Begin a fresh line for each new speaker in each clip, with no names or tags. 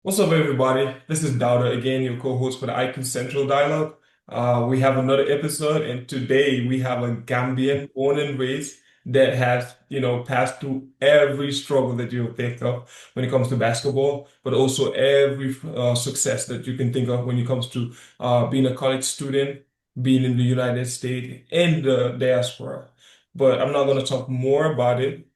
What's up, everybody? This is Dowda again, your co-host for the IQ Central Dialogue. We have another episode, and today we have a Gambian born and raised that has, passed through every struggle that you think of when it comes to basketball, but also every success that you can think of when it comes to being a college student, being in the United States, and the diaspora. But I'm not going to talk more about it.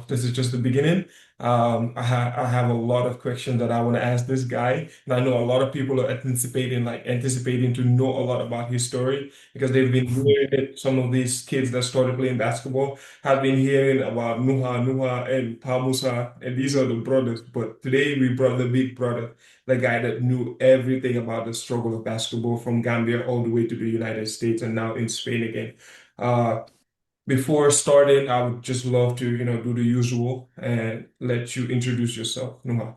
This is just the beginning. I have a lot of questions that I want to ask this guy, and I know a lot of people are anticipating to know a lot about his story because they've been hearing it. Some of these kids that started playing basketball have been hearing about Nuha, and Pa Musa, and these are the brothers. But today we brought the big brother, the guy that knew everything about the struggle of basketball from Gambia all the way to the United States and now in Spain again. Uh, Before starting, I would just love to, do the usual and let you introduce yourself, Nuha.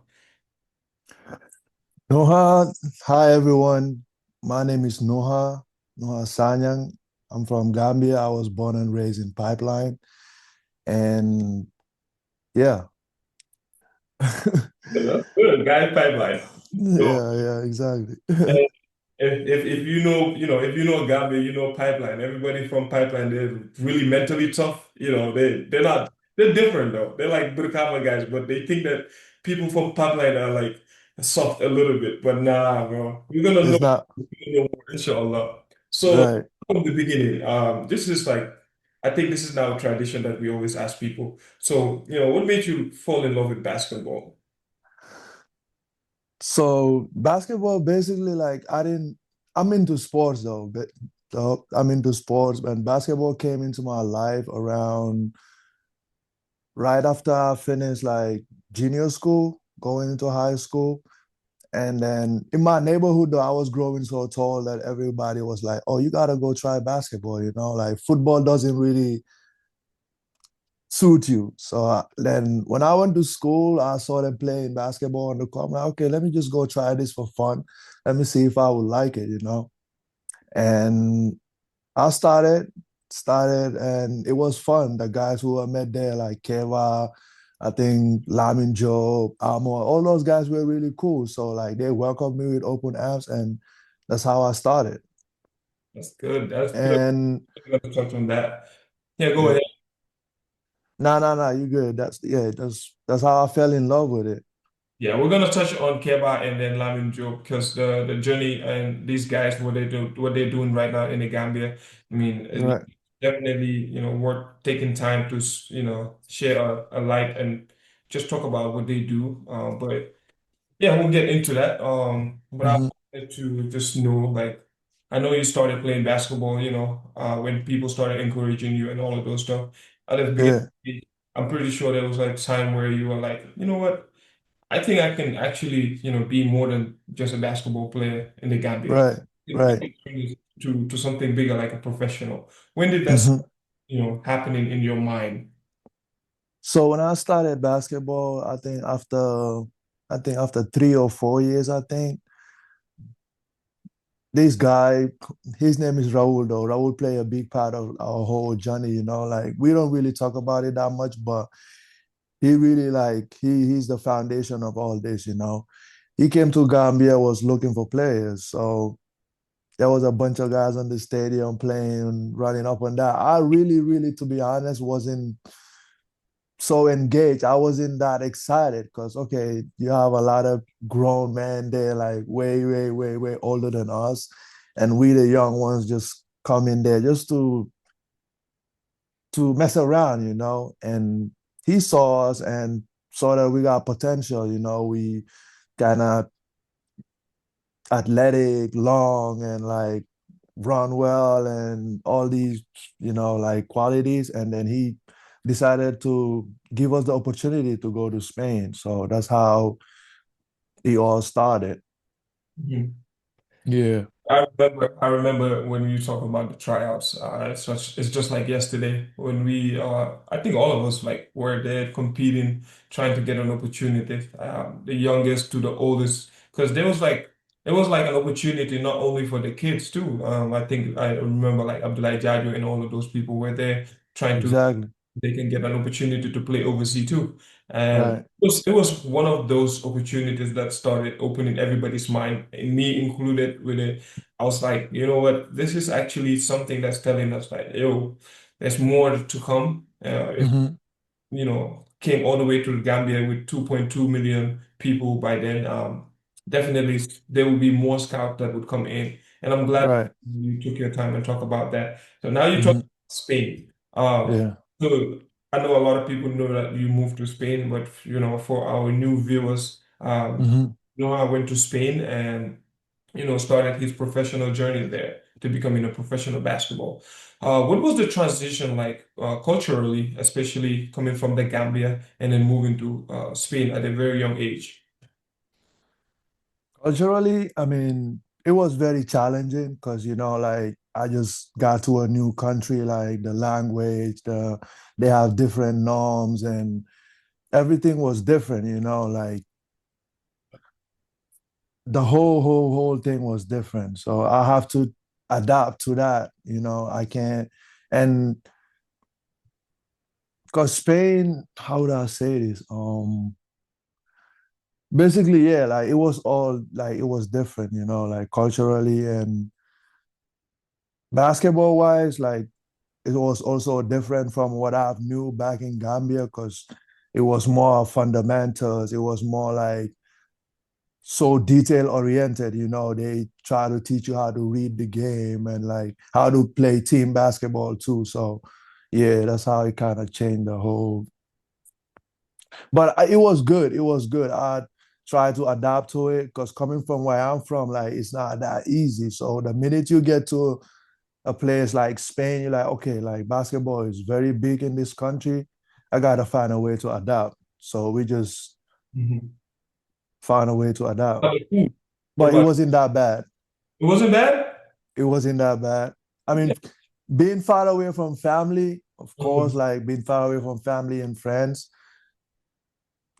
Noha, hi everyone. My name is Noha Sagnia. I'm from Gambia. I was born and raised in Pipeline. And yeah.
That's good, guys. Pipeline. So,
Yeah, exactly.
and if you know, if you know Gambia, you know Pipeline. Everybody from Pipeline, they're really mentally tough. They're different though. They're like Burkama guys, but they think that people from Pipeline are like soft a little bit. But nah, bro.
It's not
We're gonna know more, inshallah. So
right.
from the beginning, this is like I think this is now a tradition that we always ask people. So, what made you fall in love with basketball?
So basketball basically I'm into sports though, but I'm into sports and basketball came into my life around right after I finished like junior school, going into high school. And then in my neighborhood, though, I was growing so tall that everybody was like, "Oh, you gotta go try basketball." Like football doesn't really suit you. So then when I went to school, I started playing basketball on the court. I'm like, okay, let me just go try this for fun. Let me see if I would like it. And I started, and it was fun. The guys who I met there, like Keva, I think Lamin Jobe, Amo, all those guys were really cool. So like they welcomed me with open arms, and that's how I started.
That's good. That's good.
And
I'm gonna touch on that. Yeah, go
yeah,
ahead.
no, you good. That's how I fell in love with it.
Yeah, we're gonna touch on Keba and then Lamin Jobe because the journey and these guys what they're doing right now in the Gambia. I mean, it's
Right.
definitely worth taking time to share a light and just talk about what they do. But yeah, we'll get into that. But I
Hmm.
wanted to just know, like, I know you started playing basketball, when people started encouraging you and all of those stuff. At the
Yeah.
beginning, I'm pretty sure there was like a time where you were like, you know what? I think I can actually, be more than just a basketball player in the Gambia.
Right.
I
Right.
can turn this to something bigger, like a professional. When did that
Hmm.
start, happening in your mind?
So when I started basketball, I think after 3 or 4 years, I think this guy, his name is Raul though. Raul play a big part of our whole journey. Like we don't really talk about it that much, but he really like he's the foundation of all this. He came to Gambia, was looking for players. So there was a bunch of guys on the stadium playing, running up and down. I really, really, to be honest, wasn't so engaged. I wasn't that excited because okay, you have a lot of grown men there, like way, way, way, way older than us, and we the young ones just come in there just to mess around. And he saw us and saw that we got potential. We kind of athletic, long, and like run well and all these like qualities. And then he decided to give us the opportunity to go to Spain. So that's how it all started. Yeah.
I remember when you talk about the tryouts. It's just like yesterday when I think all of us like were there competing, trying to get an opportunity. The youngest to the oldest, because it was like an opportunity not only for the kids too. I think I remember like Abdullah Jajo and all of those people were there trying to
Exactly.
they can get an opportunity to play overseas too. And
Right.
it was one of those opportunities that started opening everybody's mind, and me included with it. I was like, you know what, this is actually something that's telling us that, yo, there's more to come. It,
Hmm.
came all the way to Gambia with 2.2 million people by then. Definitely there will be more scouts that would come in. And I'm glad
Right.
you took your time and talk about that. So now you talk
Hmm.
about Spain. Um,
Yeah.
so I know a lot of people know that you moved to Spain, but for our new viewers,
Hmm.
Noah went to Spain and started his professional journey there to becoming a professional basketball. What was the transition like culturally, especially coming from the Gambia and then moving to Spain at a very young age?
Culturally, I mean, it was very challenging because, like I just got to a new country, like the language, they have different norms and everything was different, like the whole thing was different. So I have to adapt to that, I can't. And because Spain, how would I say this? Basically, yeah, like it was all like it was different, like culturally and basketball wise, like it was also different from what I knew back in Gambia because it was more fundamentals. It was more like so detail oriented. They try to teach you how to read the game and like how to play team basketball too. So yeah, that's how it kind of changed the whole. But it was good. It was good. I tried to adapt to it because coming from where I'm from, like it's not that easy. So the minute you get to a place like Spain, you're like, okay, like basketball is very big in this country. I gotta find a way to adapt. So we just
Mhm.
found a way to adapt.
But the food, what
But it
about
wasn't that bad.
it wasn't bad?
It wasn't that bad. I mean, being far away from family, of course,
Mhm.
like being far away from family and friends,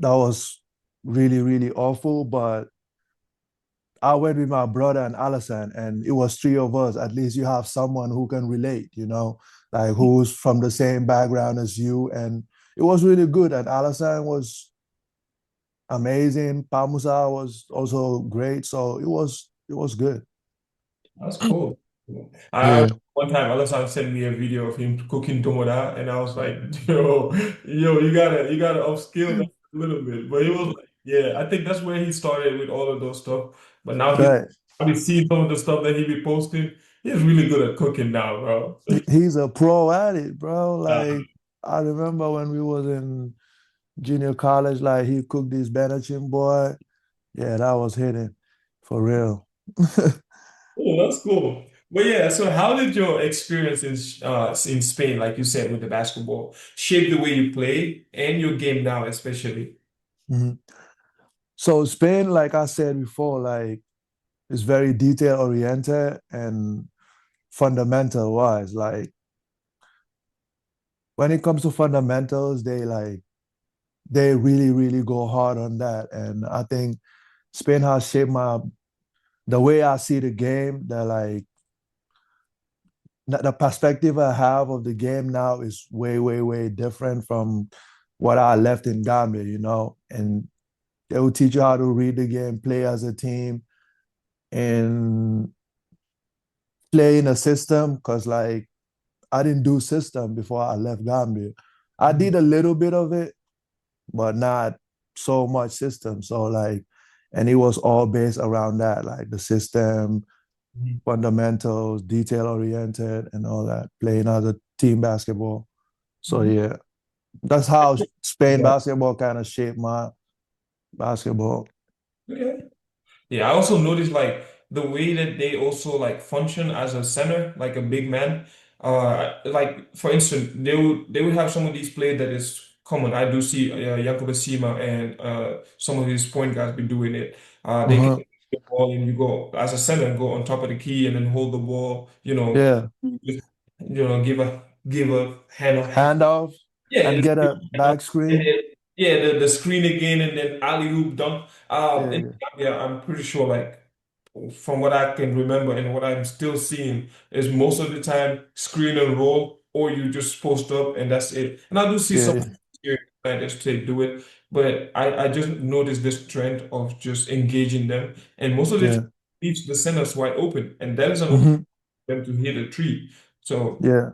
that was really, really awful. But I went with my brother and Allison, and it was three of us. At least you have someone who can relate, like who's from the same background as you. And it was really good. And Allison was amazing. Pamusa was also great. So it was good.
That's cool. I
Yeah.
one time Alessandro sent me a video of him cooking tomoda, and I was like, yo, you gotta upskill that a little bit. But he was like, yeah, I think that's where he started with all of those stuff. But now he's
Right.
I be seeing some of the stuff that he be posting. He's really good at cooking now, bro.
He's a pro at it, bro.
Uh,
Like I remember when we was in junior college, like he cooked this Benachin boy. Yeah, that was hitting for real.
oh, that's cool. But yeah, so how did your experience in Spain, like you said, with the basketball, shape the way you play and your game now, especially?
Mhm. So Spain, like I said before, like is very detail oriented and fundamental wise. Like when it comes to fundamentals, they really, really go hard on that. And I think Spain has shaped the way I see the game. That like the perspective I have of the game now is way, way, way different from what I left in Gambia, And they will teach you how to read the game, play as a team, and play in a system. Because like I didn't do system before I left Gambia. I did a little bit of it, but not so much system. So like, and it was all based around that, like the system,
Mhm.
fundamentals, detail oriented, and all that. Playing as a team basketball. So yeah, that's how Spain
Yeah.
basketball kind of shaped my basketball.
Yeah. Yeah, I also noticed like the way that they also like function as a center, like a big man. Like for instance, they would have some of these plays that is common. I do see Jakob Sima and some of his point guards be doing it. They get
Uh-huh.
the ball and you go as a center, go on top of the key and then hold the ball.
Yeah,
Give a hand.
handoff
Yeah,
and get a back
and
screen.
then yeah, the screen again, and then alley oop dunk.
Yeah,
In
yeah.
Gambia, I'm pretty sure, like from what I can remember and what I'm still seeing, is most of the time screen and roll or you just post up and that's it. And I do see some
yeah,
managed to do it, but I just noticed this trend of just engaging them, and most of the time
yeah,
leaves the centers wide open, and that is an open
hmm
for them to hit a tree. So
yeah,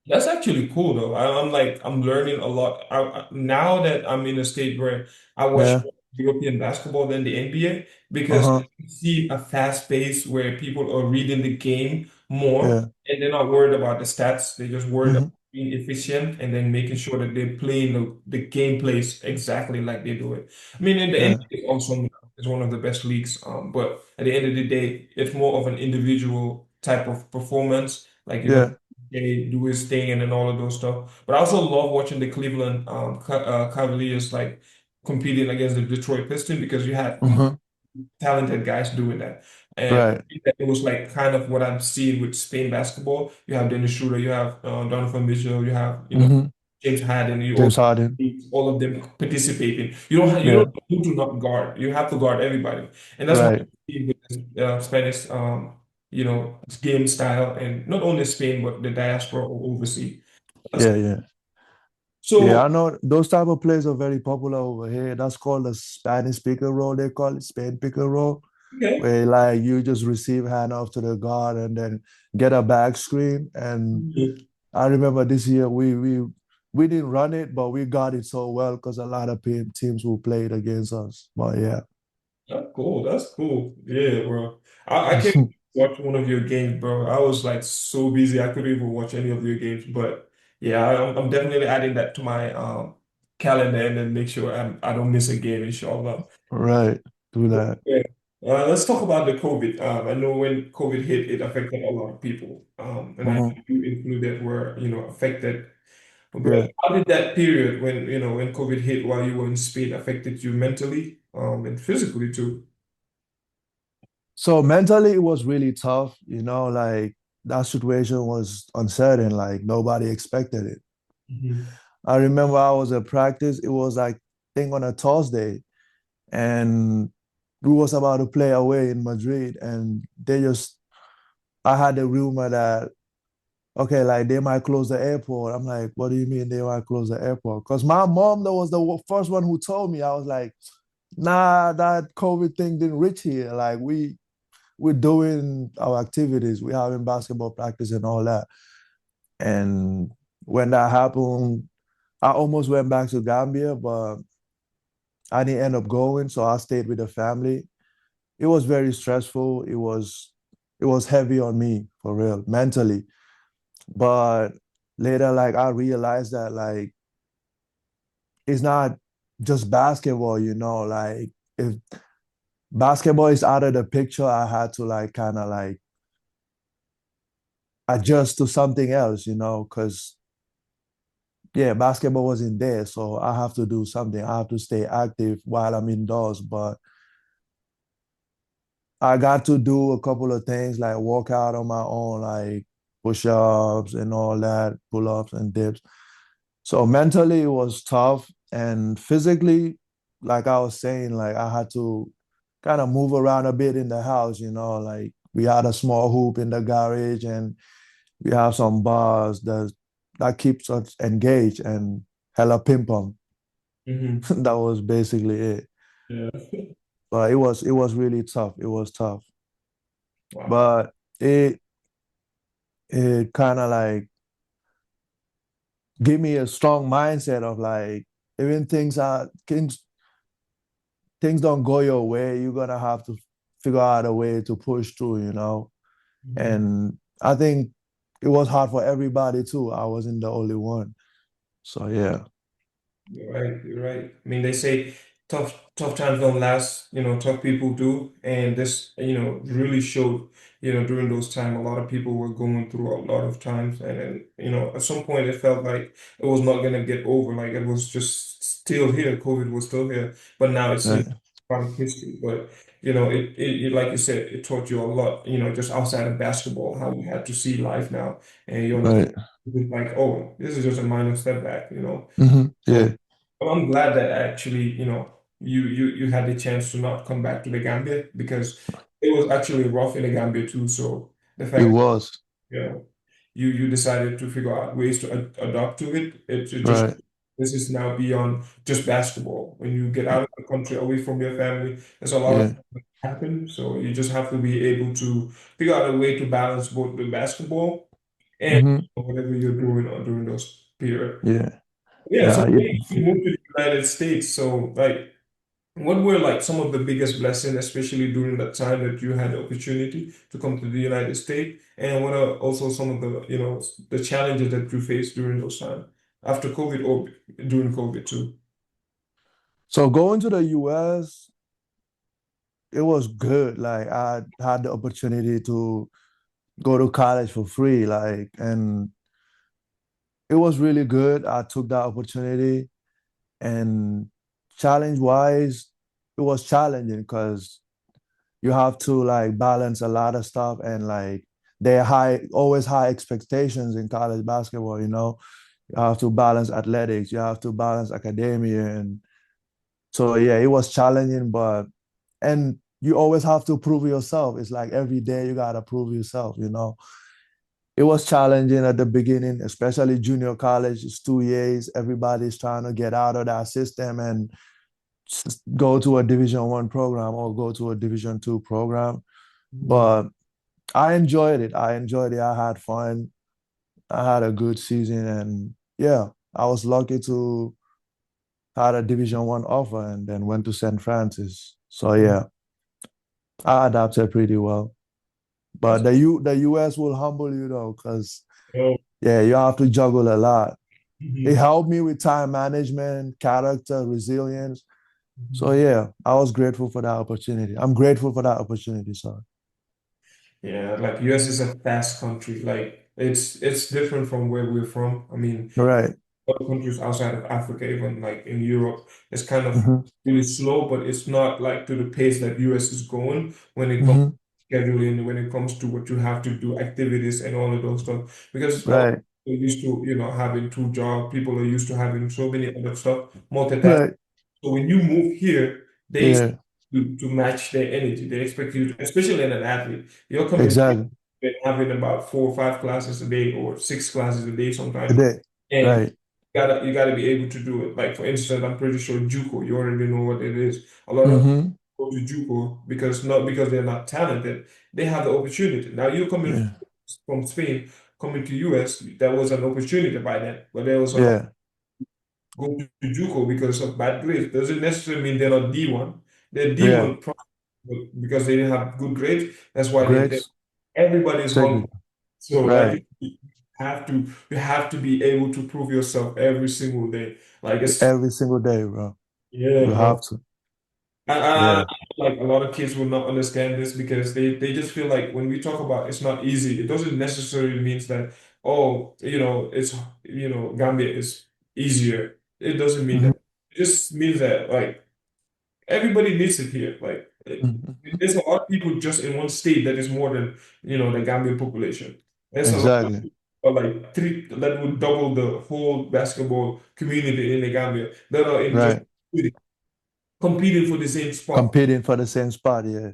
that's actually cool though. I'm like I'm learning a lot now that I'm in a state where I watch
yeah,
more European basketball than the NBA because
uh-huh,
I see a fast pace where people are reading the game more
yeah,
and they're not worried about the stats. They just worried about
hmm
being efficient and then making sure that they're playing the game plays exactly like they do it. I mean, in the
yeah,
NBA is also is one of the best leagues, but at the end of the day, it's more of an individual type of performance. Like you know
yeah,
do his thing and then all of those stuff. But I also love watching the Cleveland Cavaliers like competing against the Detroit Pistons because you had
hmm
talented guys doing that. And I
right,
think that it was like kind of what I'm seeing with Spain basketball. You have Dennis Schroeder, you have Donovan Mitchell, you have
hmm
James Harden, you
James
also
Harden,
need all of them participating. You don't
yeah,
know who to not guard. You have to guard everybody, and that's what I
right,
see with Spanish game style, and not only Spain but the diaspora or overseas. That's
yeah, yeah. Yeah,
so
I know those type of plays are very popular over here. That's called the Spanish pick and roll. They call it Spain pick and roll,
okay.
where like you just receive handoff to the guard and then get a back screen. And
Mhm.
I remember this year we didn't run it, but we got it so well because a lot of teams who played against us. But yeah,
That's cool. That's cool. Yeah, bro. I can't watch one of your games, bro. I was like so busy I couldn't even watch any of your games. But yeah, I'm definitely adding that to my calendar and then make sure I don't miss a game, inshallah.
right. Do
But,
that.
yeah. Let's talk about the COVID. I know when COVID hit, it affected a lot of people. And I
Mhm.
know you included were, affected.
Yeah.
But how did that period when, when COVID hit while you were in Spain affected you mentally, and physically too?
So mentally, it was really tough. Like that situation was uncertain. Like nobody expected it.
Mhm.
I remember I was at practice. It was like thing on a Thursday, and we was about to play away in Madrid, and I had the rumor that okay, like they might close the airport. I'm like, what do you mean they might close the airport? Because my mom, that was the first one who told me. I was like, nah, that COVID thing didn't reach here. Like we're doing our activities, we're having basketball practice and all that. And when that happened, I almost went back to Gambia, but I didn't end up going, so I stayed with the family. It was very stressful. It was heavy on me for real, mentally. But later, like I realized that like it's not just basketball, like if basketball is out of the picture, I had to like kind of like adjust to something else, because yeah, basketball wasn't there. So I have to do something. I have to stay active while I'm indoors. But I got to do a couple of things like work out on my own, like push-ups and all that, pull-ups and dips. So mentally it was tough. And physically, like I was saying, like I had to kind of move around a bit in the house, like we had a small hoop in the garage and we have some bars that keeps us engaged and hella ping pong.
Hmm.
That was basically it.
Yeah.
But it was really tough. It was tough.
Wow.
But it kind of like give me a strong mindset of like even things don't go your way, you're gonna have to figure out a way to push through.
Mhm.
And I think it was hard for everybody too. I wasn't the only one. So yeah,
You're right. You're right. I mean, they say tough times don't last. Tough people do, and this, really showed. During those times, a lot of people were going through a lot of times, and then, at some point, it felt like it was not gonna get over. Like it was just still here. COVID was still here, but now it's
right,
part of history. But like you said, it taught you a lot. Just outside of basketball, how you had to see life now, and you understand.
right.
It's like, oh, this is just a minor step back. So
Yeah,
I'm glad that actually, you had the chance to not come back to the Gambia because it was actually rough in the Gambia too. So the
it
fact,
was.
yeah. you decided to figure out ways to adapt to it. It just
Right.
this is now beyond just basketball. When you get out of the country, away from your family, there's a lot of
Yeah.
things that happen. So you just have to be able to figure out a way to balance both the basketball and
Hmm.
whatever you're doing during those period.
Yeah.
Yeah, so
Yeah.
when you moved to the United States, so like what were like some of the biggest blessings, especially during that time that you had the opportunity to come to the United States? And what are also some of the, the challenges that you faced during those times after COVID or during COVID too?
So going to the US, it was good. Like I had the opportunity to go to college for free. And it was really good. I took that opportunity. And challenge wise, it was challenging because you have to like balance a lot of stuff and like there are always high expectations in college basketball, you know. You have to balance athletics, you have to balance academia. And so yeah, it was challenging, but and you always have to prove yourself. It's like every day you gotta prove yourself, you know. It was challenging at the beginning, especially junior college. It's 2 years. Everybody's trying to get out of that system and go to a Division 1 program or go to a Division 2 program.
Mhm.
But I enjoyed it. I enjoyed it. I had fun. I had a good season, and yeah, I was lucky to had a Division 1 offer and then went to St. Francis. So yeah, I adapted pretty well. But
That's
the US will humble you though, because
oh,
yeah, you have to juggle a lot. It
mhm,
helped me with time management, character, resilience. So
mhm.
yeah, I was grateful for that opportunity. I'm grateful for that opportunity. So
Yeah, like US is a fast country. Like it's different from where we're from. I mean,
right.
other countries outside of Africa, even like in Europe, it's kind of
Hmm.
really slow, but it's not like to the pace that US is going when it comes
Hmm.
to scheduling, when it comes to what you have to do, activities and all of those stuff. Because a lot of
Right.
people are used to, having two jobs, people are used to having so many other stuff, multitasking.
Right.
So when you move here, they expect
Yeah.
you to match their energy. They expect you to, especially in an athlete, you're coming here
Exactly.
and having about 4 or 5 classes a day or 6 classes a day sometimes.
Today.
And
Right.
you gotta be able to do it. Like for instance, I'm pretty sure JUCO, you already know what it is. A lot of
Hmm.
go to JUCO because not because they're not talented, they have the opportunity. Now you coming
Yeah.
from Spain, coming to US, that was an opportunity by then. But there was a lot
Yeah.
go to JUCO because of bad grades. Doesn't necessarily mean they're not D1. They're
Yeah.
D1 because they didn't have good grades. That's why they're there.
Grades.
Everybody's hungry.
Technical.
So
Right.
like you have to be able to prove yourself every single day. Like it's
Every single day, bro.
yeah,
You
bro.
have to.
I
Yeah.
feel like a lot of kids will not understand this because they just feel like when we talk about it's not easy, it doesn't necessarily means that, oh, it's Gambia is easier. It doesn't mean
Hmm.
that. It just means that like everybody needs it here. Like
Hmm.
there's a lot of people just in one state that is more than the Gambian population. There's a lot of
Exactly.
people like three that would double the whole basketball community in the Gambia that are in just
Right.
competing for the same spot.
Competing for the same spot, yeah.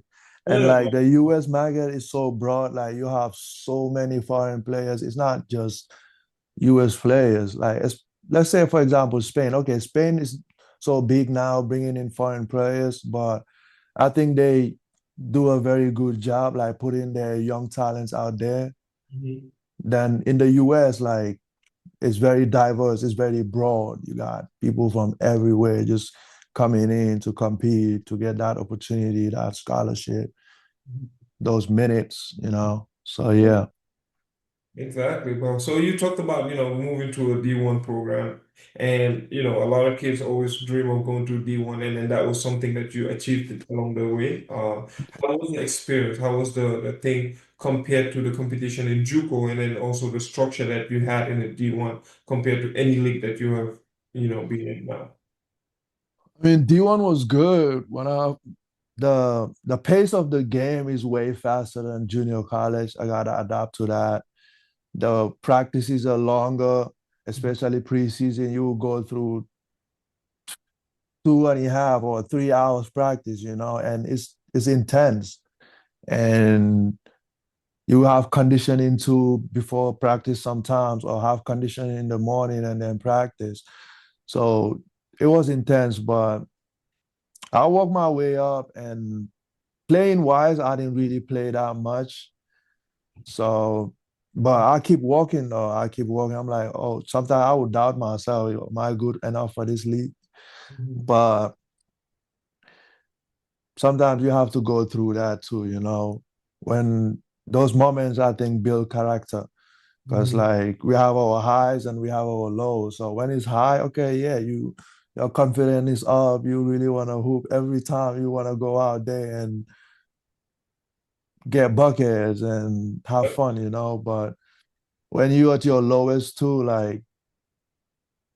And
Yeah,
like the US market is so broad, like you have so many foreign players. It's not just US players. Like let's say for example, Spain. Okay, Spain is so big now bringing in foreign players, but I think they do a very good job like putting their young talents out there.
mhm.
Then in the US, like it's very diverse, it's very broad. You got people from everywhere just coming in to compete, to get that opportunity, that scholarship, those minutes, you know. So yeah.
Exactly, bro. So you talked about, moving to a D1 program, and a lot of kids always dream of going to D1, and then that was something that you achieved along the way. How was the experience? How was the thing compared to the competition in JUCO, and then also the structure that you had in the D1 compared to any league that you have, been in now?
I mean, D1 was good. The pace of the game is way faster than junior college. I gotta adapt to that. The practices are longer, especially preseason. You will go through 2.5 or 3 hours practice, you know, and it's intense. And you have conditioning too before practice sometimes, or have conditioning in the morning and then practice. So it was intense, but I worked my way up, and playing wise, I didn't really play that much. So, but I keep walking though. I keep walking. I'm like, oh, sometimes I would doubt myself. Am I good enough for this league?
Mhm.
But sometimes you have to go through that too, when those moments I think build character. Because
Mhm.
like we have our highs and we have our lows. So when it's high, okay, yeah, your confidence is up. You really want to hoop every time. You want to go out there and get buckets and have fun. But when you at your lowest too, like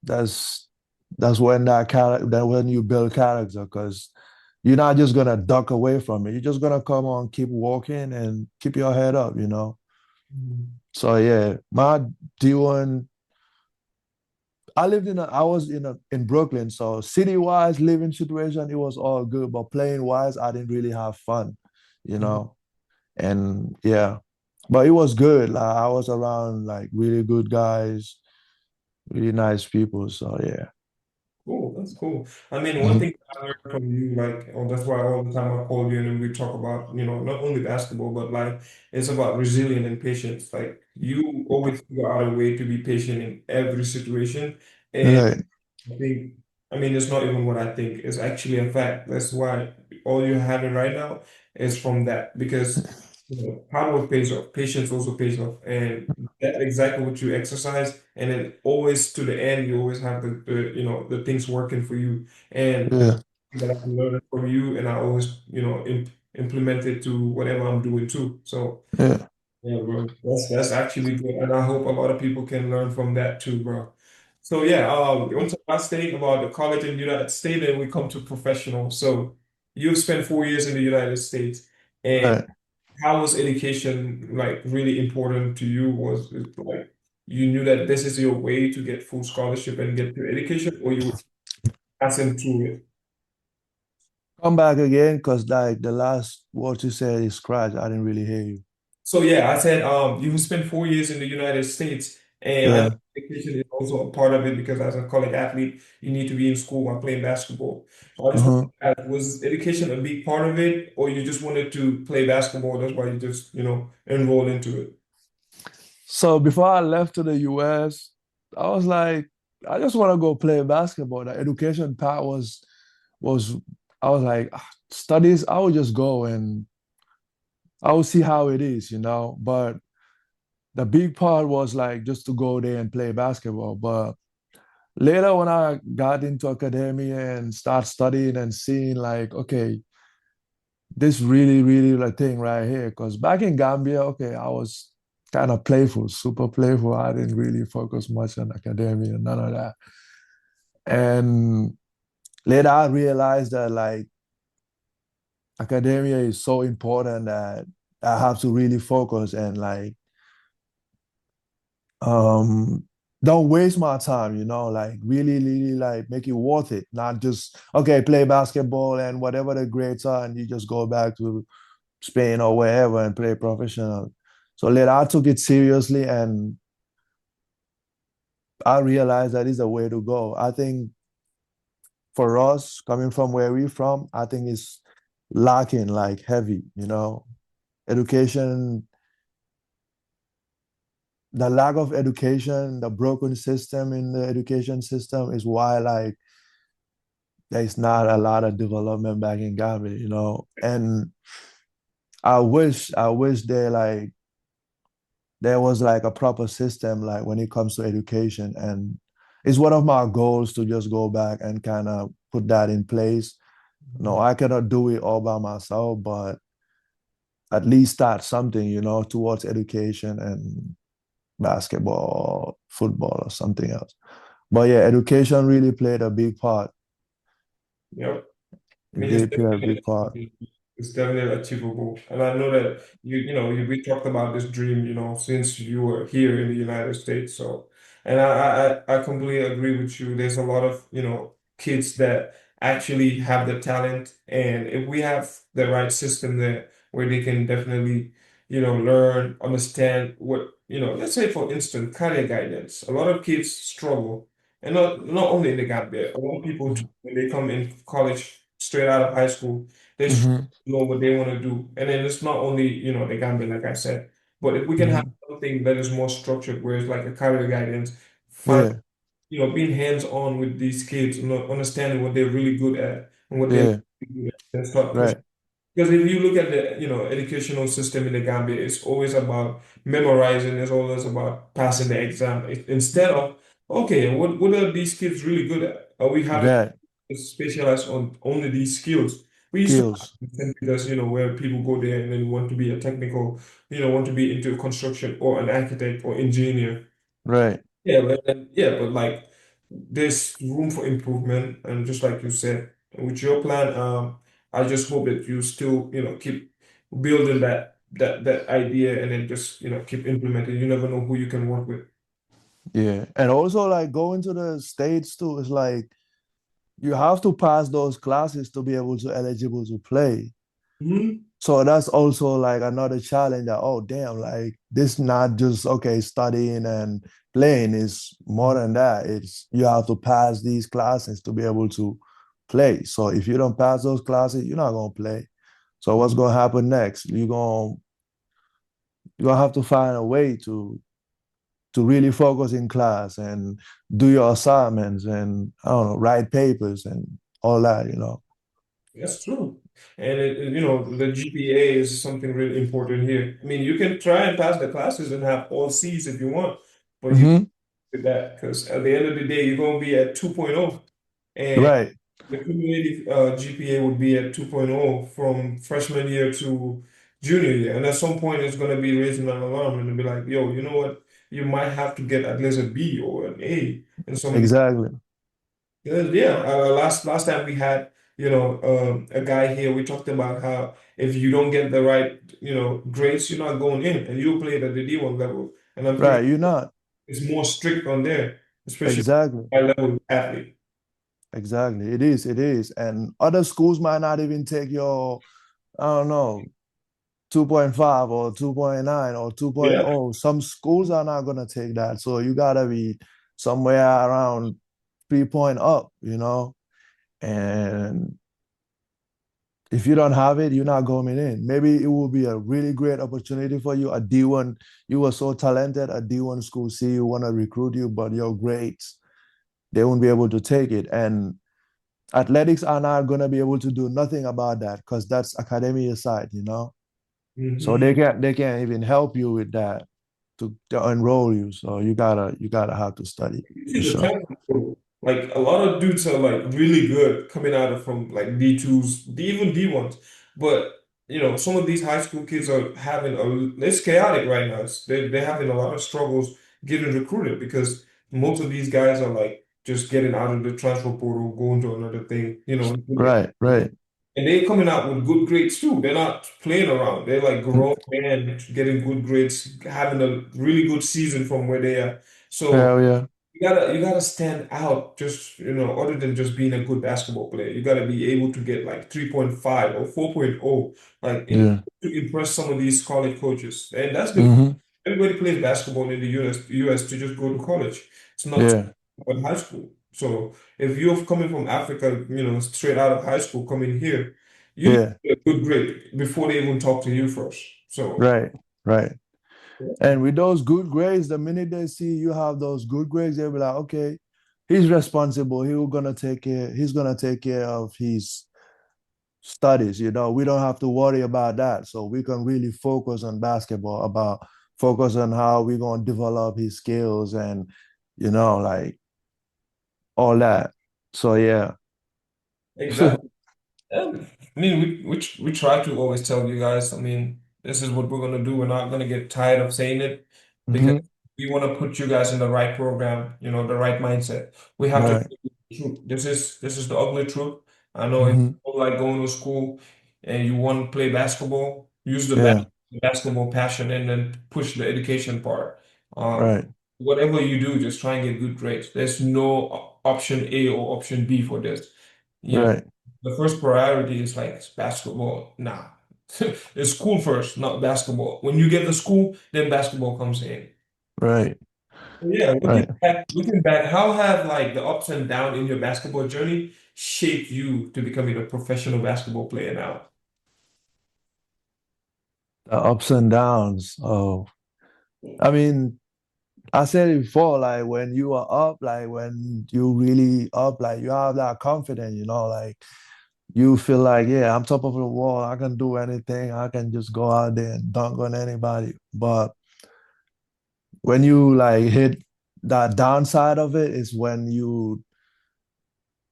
that's that's when that when you build character, because you're not just gonna duck away from it. You're just gonna come on, keep walking and keep your head up.
Mhm.
So yeah, my D1, I was in Brooklyn, so city wise, living situation, it was all good, but playing wise, I didn't really have fun, you
Mhm.
know, and yeah, but it was good. Like I was around like really good guys, really nice people. So yeah.
Cool, that's cool. I mean, one
Mhm.
thing I learned from you, like, oh, that's why all the time I call you and then we talk about, not only basketball, but like it's about resilience and patience. Like you always figure out a way to be patient in every situation. And
Right.
I think, I mean, it's not even what I think, it's actually a fact. That's why all you're having right now is from that because hard work pays off, patience also pays off, and that's exactly what you exercise. And then always to the end, you always have the things working for you. And
Yeah.
that I can learn from you, and I always, implement it to whatever I'm doing too. So.
Yeah.
Yeah, bro. That's actually good, and I hope a lot of people can learn from that too, bro. So yeah, we went to last state about the college in the United States, and we come to professional. So you've spent 4 years in the United States, and
Right.
how was education like really important to you? Was it like you knew that this is your way to get full scholarship and get your education, or you were passing through it?
Come back again, because like the last word you said is scratch. I didn't really hear you.
So yeah, I said you spent 4 years in the United States, and I know
Yeah.
education is also a part of it because as a college athlete, you need to be in school while playing basketball. So I just want
Uh-huh.
to ask, was education a big part of it, or you just wanted to play basketball? That's why you just enrolled into it.
So before I left to the US, I was like, I just want to go play basketball. The education part was I was like, studies, I would just go and I would see how it is. But the big part was like just to go there and play basketball. But later when I got into academia and start studying and seeing like, okay, this really, really the thing right here. Because back in Gambia, okay, I was kind of playful, super playful. I didn't really focus much on academia, none of that. And later I realized that like academia is so important that I have to really focus and like um don't waste my time, like really, really like make it worth it. Not just okay, play basketball and whatever the grades are, and you just go back to Spain or wherever and play professional. So later I took it seriously and I realized that is a way to go. I think for us, coming from where we're from, I think it's lacking like heavy. Education, the lack of education, the broken system in the education system is why like there's not a lot of development back in Gambia. And I wish there was like a proper system like when it comes to education, and it's one of my goals to just go back and kind of put that in place. No, I cannot do it all by myself, but at least start something towards education and basketball, football, or something else. But yeah, education really played a big part.
Yep. I
It
mean, it's
did play a
definitely
big part.
achievable. It's definitely achievable. And I know that we talked about this dream, since you were here in the United States. So, and I completely agree with you. There's a lot of, kids that actually have the talent. And if we have the right system there where they can definitely, learn, understand what, let's say for instance, career guidance. A lot of kids struggle, and not only in the Gambia, a lot of people too,
Mhm.
when they come in college straight out of high school, they struggle
Mhm.
to know what they want to do. And then it's not only, the Gambia, like I said, but if we can have
Mhm.
something that is more structured, where it's like a career guidance, find,
Yeah.
being hands-on with these kids, understanding what they're really good at and what they're
Yeah.
good at, and start pushing.
Right.
Because if you look at the, educational system in the Gambia, it's always about memorizing, it's always about passing the exam. Instead of, okay, what are these kids really good at? Are we having
Right.
specialize on only these skills? We used to
Skills.
because, where people go there and then want to be a technical, want to be into construction or an architect or engineer.
Right.
But like there's room for improvement, and just like you said, with your plan, I just hope that you still, keep building that idea, and then just, keep implementing. You never know who you can work with.
Yeah. And also like going to the States too is like you have to pass those classes to be able to eligible to play.
Mhm.
So that's also like another challenge that, oh damn, like this not just okay, studying and playing is more than that. It's you have to pass these classes to be able to play. So if you don't pass those classes, you're not gonna play. So what's gonna happen next? You're gonna have to find a way to really focus in class and do your assignments and I don't know, write papers and all that.
That's true. And the GPA is something really important here. I mean, you can try and pass the classes and have all C's if you want, but you
Hmm.
do that because at the end of the day, you're going to be at 2.0, and
Right.
the cumulative GPA would be at 2.0 from freshman year to junior year. And at some point, it's going to be raising an alarm and be like, yo, you know what? You might have to get at least a B or an A in some of these.
Exactly.
Yeah, last time we had, a guy here, we talked about how if you don't get the right, grades, you're not going in, and you played at the D1 level. And I'm pretty
Right. You're not.
it's more strict on there, especially
Exactly.
high level athlete.
Exactly. It is. It is. And other schools might not even take your, I don't know, 2.5 or 2.9 or
Yeah,
2.0. Some schools are not going to take that. So you got to be somewhere around 3 point up. And if you don't have it, you're not going in. Maybe it will be a really great opportunity for you. A D1, you were so talented, a D1 school see you want to recruit you, but your grades, they won't be able to take it. And athletics are not going to be able to do nothing about that because that's academia side. So
hmm
they can't even help you with that to enroll you. So you gotta have to study
You
for
see the
sure.
talent pool. Like a lot of dudes are like really good coming out of from like D2s, even D1s. But some of these high school kids are having it's chaotic right now. They're having a lot of struggles getting recruited because most of these guys are like just getting out of the transfer portal, going to another thing.
Right, right.
And they're coming out with good grades too. They're not playing around. They're like grown men getting good grades, having a really good season from where they are. So
Hell yeah.
you gotta stand out just, other than just being a good basketball player. You gotta be able to get like 3.5 or 4.0, like
Yeah.
to impress some of these college coaches. And that's the
Hmm.
everybody plays basketball in the US to just go to college. It's not
Yeah.
about high school. So if you're coming from Africa, straight out of high school, coming here, you need
Yeah.
to get a good grade before they even talk to you first. So
Right. Right. And with those good grades, the minute they see you have those good grades, they'll be like, okay, he's responsible. He's gonna take care of his studies. We don't have to worry about that. So we can really focus on basketball, about focus on how we're gonna develop his skills and like all that. So yeah.
exactly. And I mean, we try to always tell you guys, I mean, this is what we're gonna do. We're not gonna get tired of saying it because
Hmm.
we want to put you guys in the right program, the right mindset. We have to
Right.
tell you the truth. This is the ugly truth. I know if
Hmm.
you don't like going to school and you want to play basketball, use the
Yeah.
basketball passion and then push the education part. Um,
Right.
whatever you do, just try and get good grades. There's no option A or option B for this. You know,
Right.
the first priority is like basketball. Nah. It's school first, not basketball. When you get to school, then basketball comes in.
Right.
Yeah,
Right.
looking back, how have like the ups and downs in your basketball journey shaped you to becoming a professional basketball player now?
The ups and downs. Oh, I mean, I said it before, like when you are up, like when you really up, like you have that confidence, like you feel like, yeah, I'm top of the wall. I can do anything. I can just go out there and dunk on anybody. But when you like hit that downside of it is when you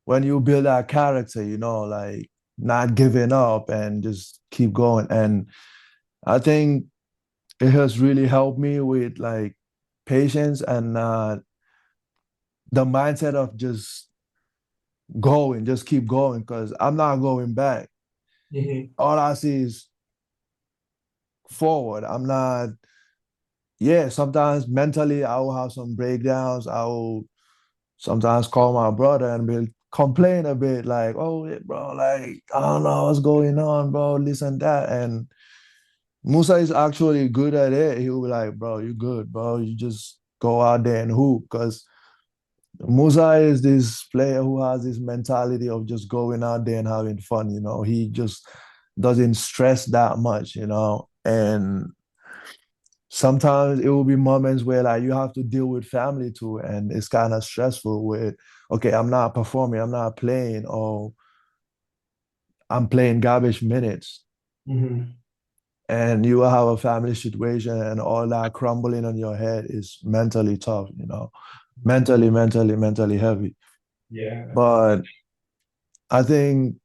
build that character, like not giving up and just keep going. And I think it has really helped me with like patience and the mindset of just keep going because I'm not going back.
Hmm.
All I see is forward. I'm not, yeah, sometimes mentally I will have some breakdowns. I will sometimes call my brother and be complain a bit like, oh, yeah, bro, like, I don't know what's going on, bro, this and that. And Musa is actually good at it. He'll be like, bro, you good, bro. You just go out there and hoop. Because Musa is this player who has this mentality of just going out there and having fun. He just doesn't stress that much. And sometimes it will be moments where like you have to deal with family too, and it's kind of stressful with, okay, I'm not performing, I'm not playing, or I'm playing garbage minutes.
Hmm.
And you will have a family situation and all that crumbling on your head is mentally tough. Mentally heavy.
Yeah.
But I think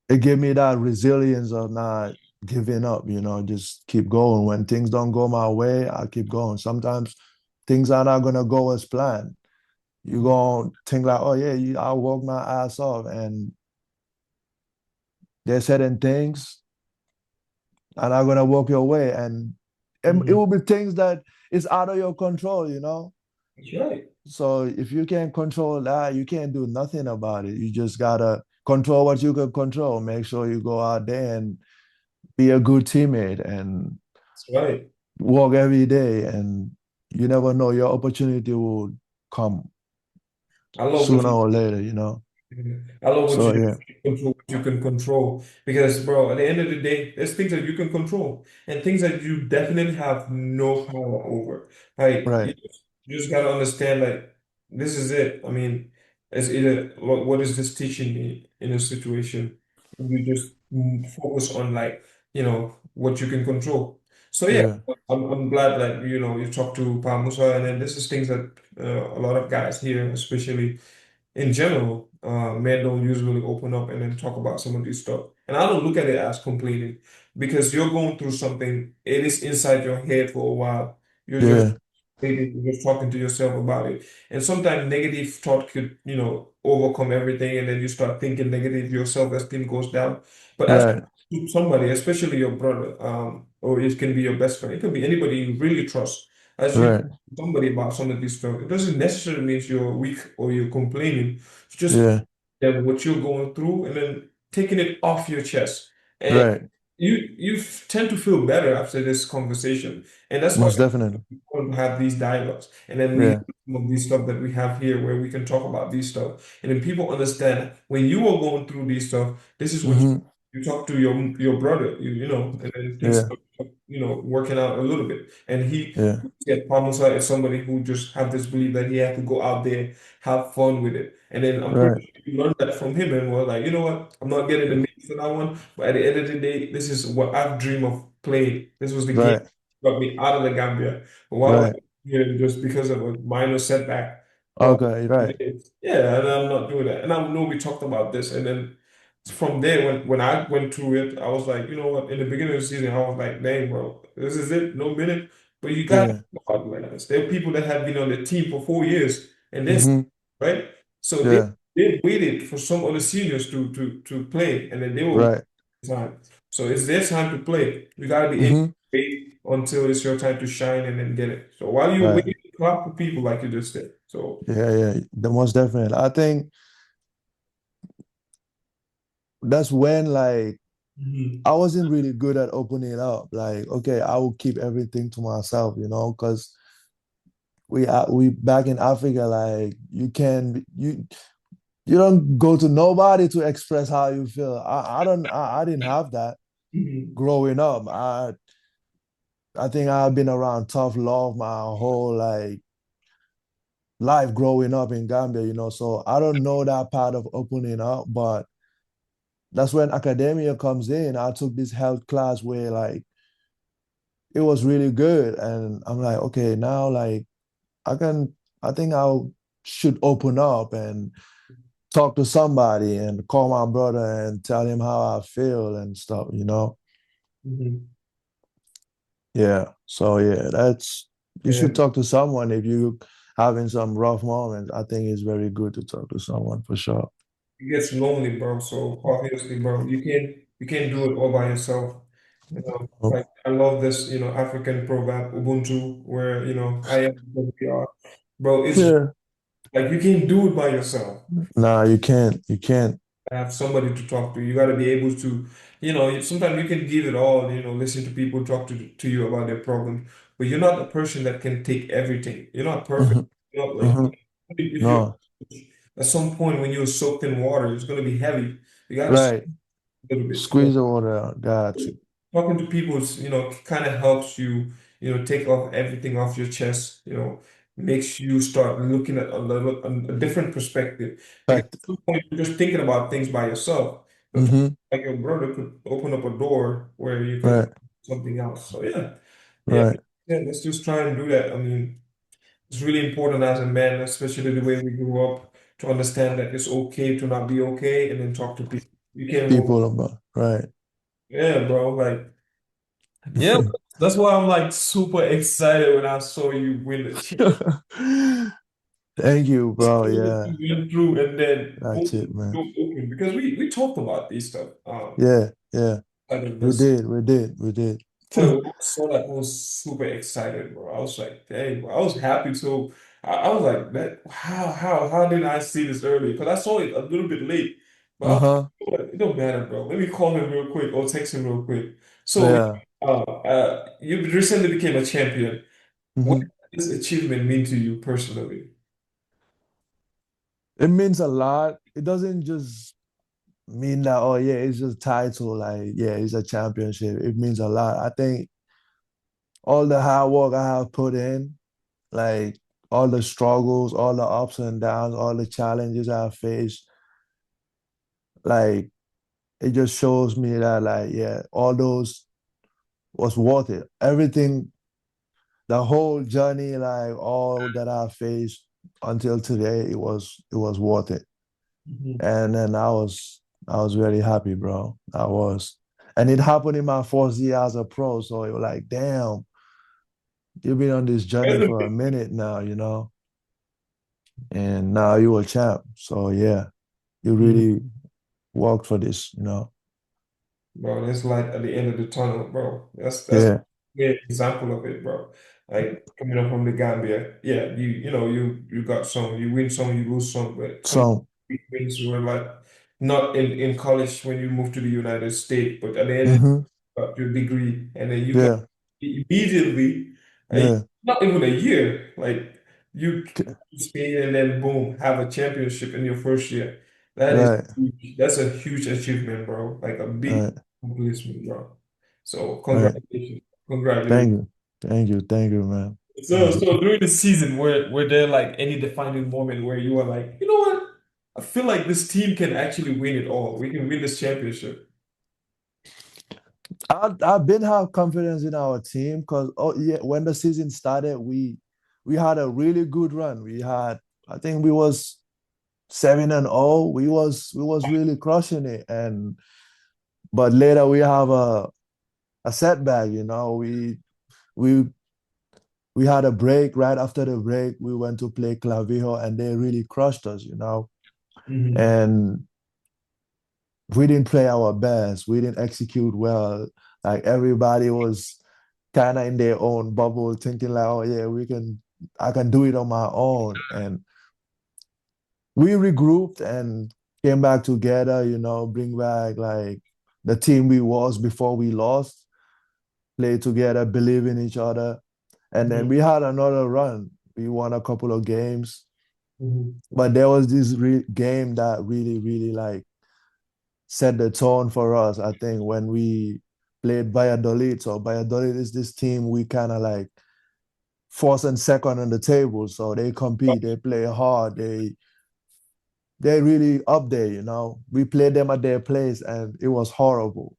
it gave me that resilience of not giving up, just keep going. When things don't go my way, I keep going. Sometimes things are not gonna go as planned. You're gonna think like, oh yeah, I work my ass off. And there's certain things are not gonna work your way. And it
Hmm.
will be things that is out of your control.
That's right.
So if you can't control that, you can't do nothing about it. You just gotta control what you can control. Make sure you go out there and be a good teammate and
That's right.
work every day. And you never know, your opportunity will come
I love what
sooner
you
or later.
I love what
So
you
yeah,
control what you can control because, bro, at the end of the day, there's things that you can control and things that you definitely have no power over. Like
right.
you just gotta understand, like this is it. I mean, it's either what is this teaching me in a situation? You just focus on like what you can control. So yeah,
Yeah.
I'm glad that you talked to Pa Musa, and then this is things that a lot of guys here, especially in general, men don't usually open up and then talk about some of these stuff. And I don't look at it as complaining because you're going through something, it is inside your head for a while. You're just
Yeah.
maybe you're just talking to yourself about it. And sometimes negative thought could, overcome everything, and then you start thinking negative, your self-esteem goes down. But as
Right.
to somebody, especially your brother, or it can be your best friend, it can be anybody you really trust. As you
Right.
somebody about some of these stuff. It doesn't necessarily mean you're weak or you're complaining. It's just
Yeah.
that what you're going through and then taking it off your chest. And
Right.
you tend to feel better after this conversation. And that's why
Most definitely.
we want to have these dialogues. And then we have
Yeah.
some of these stuff that we have here where we can talk about these stuff. And then people understand when you are going through these stuff, this is what
Hmm.
you talk to your brother, and then things
Yeah.
start, working out a little bit. And he
Yeah.
get Palmer as somebody who just have this belief that he had to go out there, have fun with it. And then I'm pretty
Right.
sure you learned that from him and was like, you know what, I'm not getting the name for that one, but at the end of the day, this is what I've dreamed of playing. This was the game
Right.
that got me out of the Gambia. But while I was
Right.
here, just because of a minor setback, or
Okay. Right.
yeah, and I'm not doing that. And I know we talked about this, and then from there, when I went through it, I was like, you know what? In the beginning of the season, I was like, dang, bro, this is it, no minute. But you got to
Yeah.
think about it like this. There are people that have been on the team for 4 years, and this,
Hmm.
right? So they
Yeah.
they waited for some other seniors to play, and then they will
Right.
time. So it's their time to play. You got to be able to
Hmm.
wait until it's your time to shine and then get it. So while you're
Right.
waiting, clap for people like you just did. So
Yeah. Yeah. The most definitely. I think that's when like
Mhm.
I wasn't really good at opening up. Like, okay, I will keep everything to myself, because we back in Africa, like you don't go to nobody to express how you feel. I didn't have that
Mhm.
growing up. I think I've been around tough love my whole like life growing up in Gambia, so I don't know that part of opening up, but that's when academia comes in. I took this health class where like it was really good. And I'm like, okay, now like I can I think I should open up and talk to somebody and call my brother and tell him how I feel and stuff.
Mhm.
Yeah. So yeah, that's you should
Yeah,
talk to someone if you having some rough moments. I think it's very good to talk to someone for sure.
it gets lonely, bro. So obviously, bro, you can't do it all by yourself.
Oh,
Like I love this, African proverb, Ubuntu, where I am what we are. Bro, it's
yeah.
like you can't do it by yourself.
Nah, you can't. You can't.
Have somebody to talk to. You got to be able to, sometimes you can give it all, listen to people talk to you about their problems, but you're not the person that can take everything. You're not perfect.
Hmm.
You're not like,
Hmm.
if you're
No.
at some point when you're soaked in water, it's going to be heavy. You got to
Right.
a little bit. So
Squeeze the water out. Got you.
talking to people, kind of helps you, take off everything off your chest, makes you start looking at a different perspective. Because
Fact.
at some point you're just thinking about things by yourself. But
Hmm.
like your brother could open up a door where you can
Right.
something else. So yeah, yeah,
Right.
yeah. Let's just try and do that. I mean, it's really important as a man, especially the way we grew up, to understand that it's okay to not be okay, and then talk to people. You can't hold.
People about. Right.
Yeah, bro. Like. Yeah, that's why I'm like super excited when I saw you win the championship.
Thank you, bro.
You
Yeah.
went through and then boom,
That's it, man.
door open because we talked about this stuff.
Yeah. Yeah.
Kind of
We
this.
did. We did. We did.
When I saw that, I was super excited, bro. I was like, dang, bro. I was happy. So I was like, that how did I see this early? Because I saw it a little bit late. But I was
Uh-huh.
like, it don't matter, bro. Let me call him real quick or text him real quick. So
Yeah.
you recently became a champion. What
Hmm.
does this achievement mean to you personally?
It means a lot. It doesn't just mean that, oh yeah, it's just title, like, yeah, it's a championship. It means a lot. I think all the hard work I have put in, like all the struggles, all the ups and downs, all the challenges I have faced, like it just shows me that like, yeah, all those was worth it. Everything, the whole journey, like all that I faced until today, it was worth it.
Mhm.
And then I was very happy, bro. I was. And it happened in my fourth year as a pro. So it was like, damn, you've been on this journey for a minute now, and now you a champ. So yeah, you
Mhm.
really worked for this.
Bro, there's light at the end of the tunnel, bro. That's
Yeah.
a example of it, bro. Like coming up from the Gambia, yeah, you got some, you win some, you lose some, but some
So,
big wins were like not in college when you moved to the United States, but at the end
hmm,
got your degree, and then you got
yeah,
immediately,
yeah,
not even a year, like you stay and then boom, have a championship in your first year. That is
right,
that's a huge achievement, bro. Like a big
right,
accomplishment, bro. So
right.
congratulations, congratulations.
Thank you. Thank you, man.
So
Thank you.
so during the season, were there like any defining moment where you were like, you know what? I feel like this team can actually win it all. We can win this championship.
I've been have confidence in our team because oh yeah, when the season started, we had a really good run. I think we was 7-0. We was really crushing it. And but later we have a setback, we we had a break. Right after the break, we went to play Clavijo and they really crushed us.
Hmm.
And we didn't play our best. We didn't execute well. Like everybody was kind of in their own bubble, thinking like, oh yeah, I can do it on my own. And we regrouped and came back together, bring back like the team we was before we lost, play together, believe in each other. And then
Mhm.
we had another run. We won a couple of games,
Mhm.
but there was this game that really, really like set the tone for us. I think when we played Valladolid. So Valladolid is this team we kind of like first and second on the table. So they compete, they play hard, they really up there, you know. We played them at their place and it was horrible.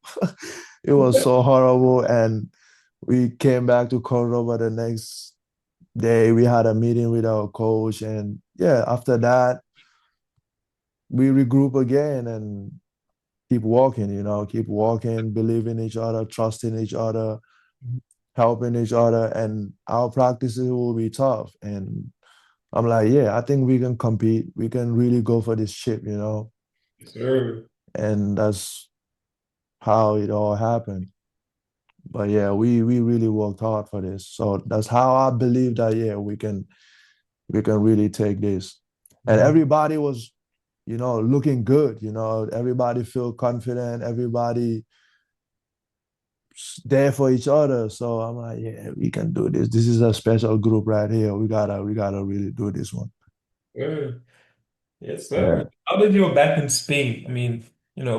It was so horrible. And we came back to Córdoba the next day. We had a meeting with our coach. And yeah, after that, we regroup again and keep walking, you know, keep walking, believing each other, trusting each other, helping each other. And our practices will be tough. And I'm like, yeah, I think we can compete. We can really go for this ship, you know.
Yes, sir.
And that's how it all happened. But yeah, we really worked hard for this. So that's how I believe that yeah, we can really take this. And
Mhm.
everybody was, you know, looking good, you know, everybody feel confident, everybody there for each other. So I'm like, yeah, we can do this. This is a special group right here. We gotta really do this one.
Yeah. Yes,
Yeah.
sir. How did you go back in Spain? I mean,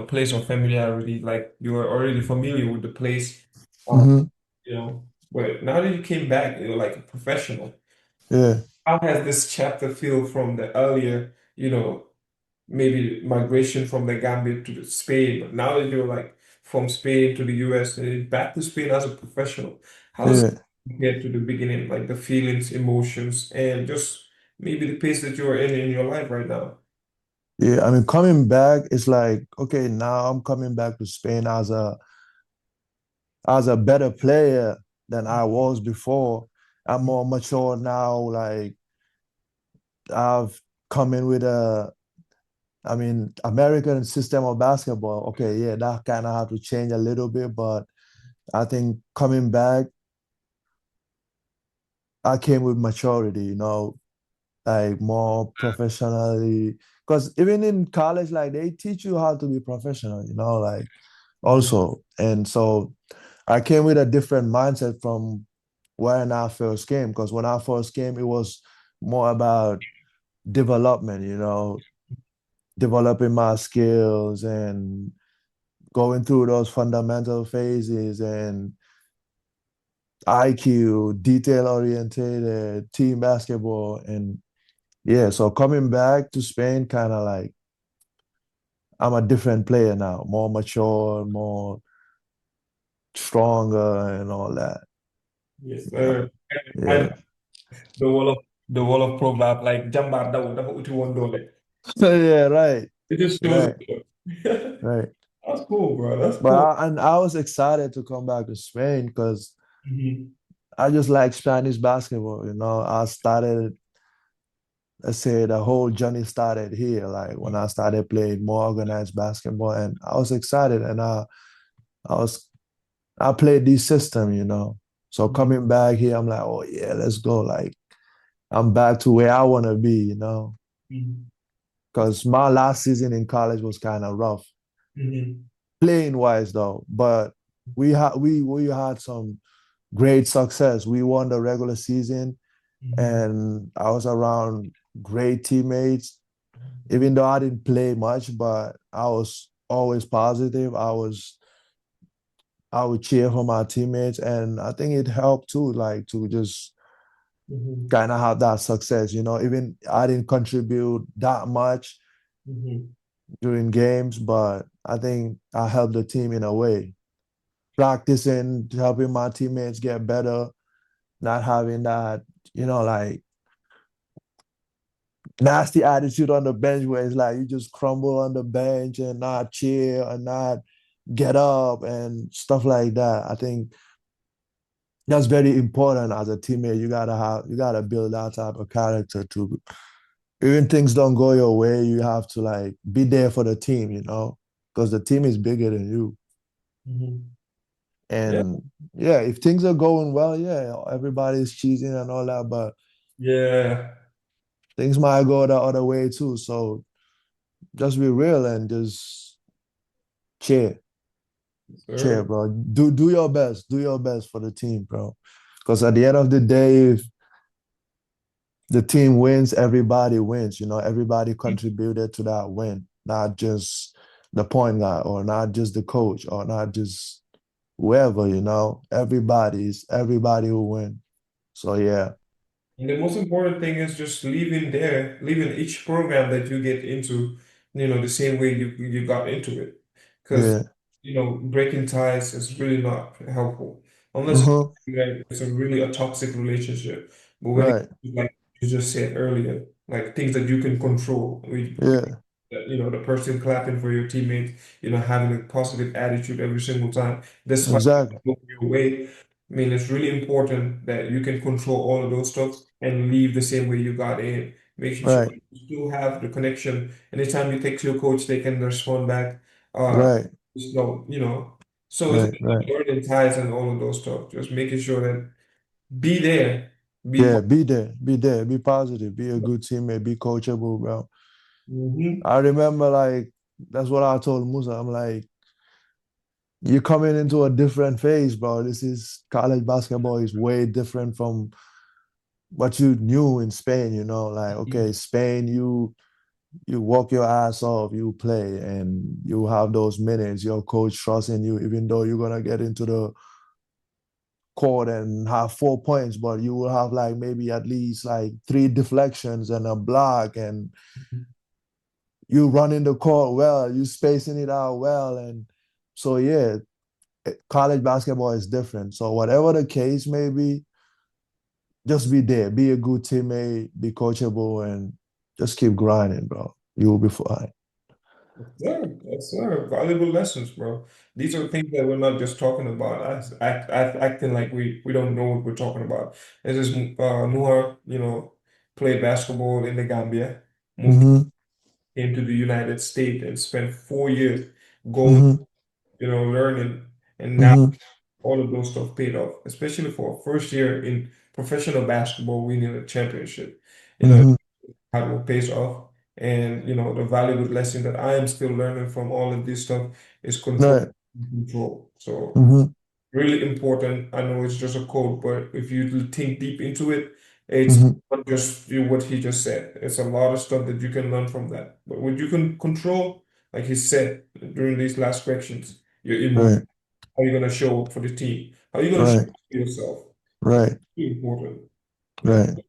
place of familiarity, like you were already familiar with the place, um,
Hmm.
but now that you came back, you're like a professional.
Yeah.
How has this chapter feel from the earlier, maybe migration from the Gambia to the Spain, but now that you're like from Spain to the US and back to Spain as a professional, how does it
Yeah.
compare to the beginning, like the feelings, emotions, and just maybe the pace that you're in your life right now?
Yeah. I mean, coming back, it's like, okay, now I'm coming back to Spain as a better player than I was before. I'm more mature now. Like I've come in with I mean, American system of basketball. Okay, yeah, that kind of have to change a little bit, but I think coming back, I came with maturity, you know, like more professionally. Because even in college, like they teach you how to be professional, you know, like
Mhm.
also. And so I came with a different mindset from when I first came. Because when I first came, it was more about development, you know, developing my skills and going through those fundamental phases and IQ, detail oriented, team basketball. And yeah, so coming back to Spain, kind of like I'm a different player now, more mature, more stronger, and all that.
Yes,
Yeah.
sir.
Yeah.
And the wall of proverb, like Jambar daw dafa uti woon doole.
Yeah, right.
It just shows
Right.
it.
Right.
That's cool, bro. That's
But
cool.
I was excited to come back to Spain because
Mhm.
I just like Spanish basketball. You know, I started, let's say, the whole journey started here. Like when I started playing more organized basketball, and I was excited, and I was I played this system. You know, so
Mhm.
coming back here, I'm like, oh yeah, let's go. Like I'm back to where I want to be. You know,
Mhm. That's
because my last season in college was kind of rough,
mhm.
playing wise though, but we had some great success. We won the regular season,
Mhm.
and I was around great teammates. Even though I didn't play much, but I was always positive. I would cheer for my teammates, and I think it helped too, like to just
Mhm.
kind of have that success. You know, even I didn't contribute that much
Mhm.
during games, but I think I helped the team in a way. Practicing, helping my teammates get better, not having that, like nasty attitude on the bench where it's like you just crumble on the bench and not cheer and not get up and stuff like that. I think that's very important as a teammate. You gotta build that type of character to even things don't go your way, you have to like be there for the team, because the team is bigger than you.
Mhm. Yeah.
And yeah, if things are going well, yeah, everybody's cheesing and all that, but
Yeah.
things might go the other way too. So just be real and just cheer. Yeah,
Sir.
bro. Do your best. Do your best for the team, bro. Because at the end of the day, if the team wins, everybody wins. Everybody contributed to that win, not just the point guard or not just the coach or not just whoever. Everybody who win. So yeah,
And the most important thing is just leaving each program that you get into, the same way you got into it. Because,
yeah.
breaking ties is really not helpful. Unless it's,
Uh-huh.
like, it's really a toxic relationship. But when it,
Right.
like you just said earlier, like things that you can control,
Yeah.
the person clapping for your teammate, having a positive attitude every single time, despite
Exactly.
going your way. I mean, it's really important that you can control all of those stuff and leave the same way you got in, making sure
Right.
you still have the connection. Anytime you text your coach, they can respond back.
Right.
So, so it's
Right.
not
Right.
burning ties and all of those stuff. Just making sure that be there, be
Yeah.
part.
Be there. Be there. Be positive. Be a good teammate. Be coachable, bro.
Hmm.
I remember like that's what I told Musa. I'm like, you're coming into a different phase, bro. This is college basketball is way different from what you knew in Spain. Like, okay, Spain, you walk your ass off, you play, and you have those minutes, your coach trusting you, even though you're gonna get into the court and have 4 points, but you will have like maybe at least like three deflections and a block, and you running the court well, you spacing it out well. And so yeah, college basketball is different. So whatever the case may be, just be there, be a good teammate, be coachable, and just keep grinding, bro. You'll be fine.
Yeah, that's valuable lessons, bro. These are things that we're not just talking about, acting like we don't know what we're talking about. This is Nuha, played basketball in the Gambia, moved,
Mm-hmm.
came to the United States and spent 4 years going,
Mm-hmm.
learning, and now
Mm-hmm.
all of those stuff paid off, especially for a first year in professional basketball, winning a championship. You know,
Mm-hmm.
hard work pays off. And the valuable lesson that I am still learning from all of this stuff is control.
Right.
Control. So
Mm-hmm.
really important. I know it's just a code, but if you think deep into it, it's
Mm-hmm.
not just what he just said. It's a lot of stuff that you can learn from that. But what you can control, like he said during these last questions, your emotion.
Right.
How are you gonna show up for the team? How are you gonna show
Right.
up for yourself? It's
Right.
really important. Yeah.
Right.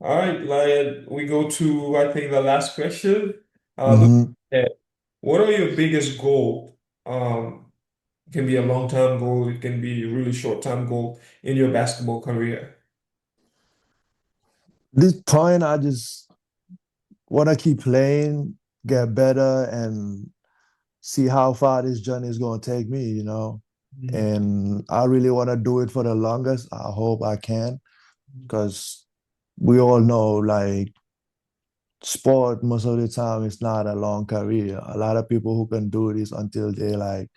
All right, Lion, we go to, I think, the last question. Look
Mm-hmm.
at what are your biggest goal? It can be a long-term goal, it can be a really short-term goal in your basketball career.
This point, I just want to keep playing,
Mhm.
get better, and see how far this journey is going to take me.
Mhm.
And I really want to do it for the longest. I hope I can, because we all know, like, sport, most of the time, it's not a long career. A lot of people who can do this until they're like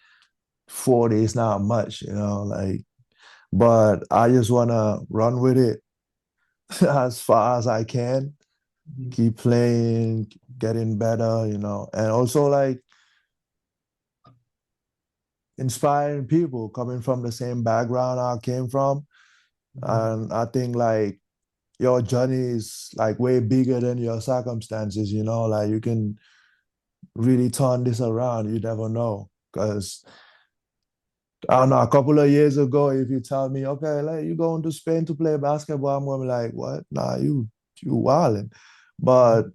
40, it's not much, like, but I just want to run with it as far as I can,
Mhm.
keep playing, getting better, and also like inspiring people coming from the same background I came from.
Mhm.
And I think like your journey is like way bigger than your circumstances, like you can really turn this around. You never know. Because I don't know, a couple of years ago, if you tell me, okay, like you going to Spain to play basketball, I'm gonna be like, what? Nah, you wilding. But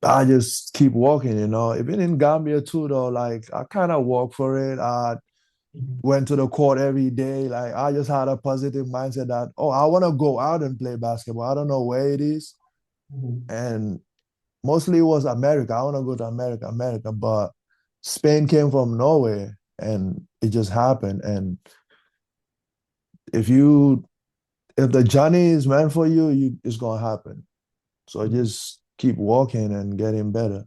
I just keep walking. Even in Gambia too, though, like I kind of walk for it. I
Mhm.
went to the court every day. Like I just had a positive mindset that, oh, I want to go out and play basketball. I don't know where it is.
Mhm.
And mostly it was America. I want to go to America. But Spain came from nowhere and it just happened. And if you if the journey is meant for you, it's gonna happen. So
Mhm.
just keep walking and getting better.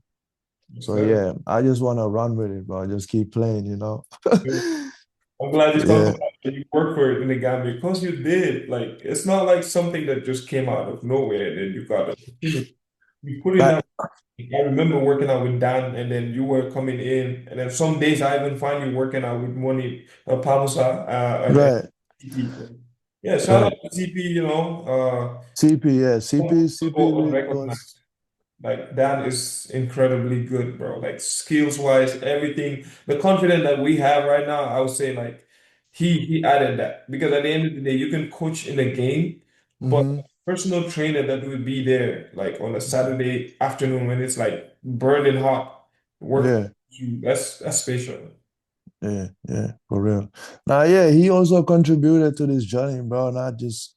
Yes,
So
sir.
yeah, I just want to run with it, bro. Just keep playing.
I'm glad you talked
Yeah,
about it. You worked for it in the Gambia because you did. Like, it's not like something that just came out of nowhere and then you got it. you put in
Like,
that. I remember working out with Dan, and then you were coming in, and then some days I even find you working out with Moni Pamusa, and
right,
CP. Yeah, shout out
right.
to CP.
CP, yeah, CP
Football
really
unrecognized.
was.
Like that is incredibly good, bro. Like skills wise, everything. The confidence that we have right now, I would say like he added that because at the end of the day, you can coach in a game, but
Hmm.
personal trainer that would be there like on a Saturday afternoon when it's like burning hot, work
Yeah,
you. That's special.
yeah, for real. Now, yeah, he also contributed to this journey, bro. Not just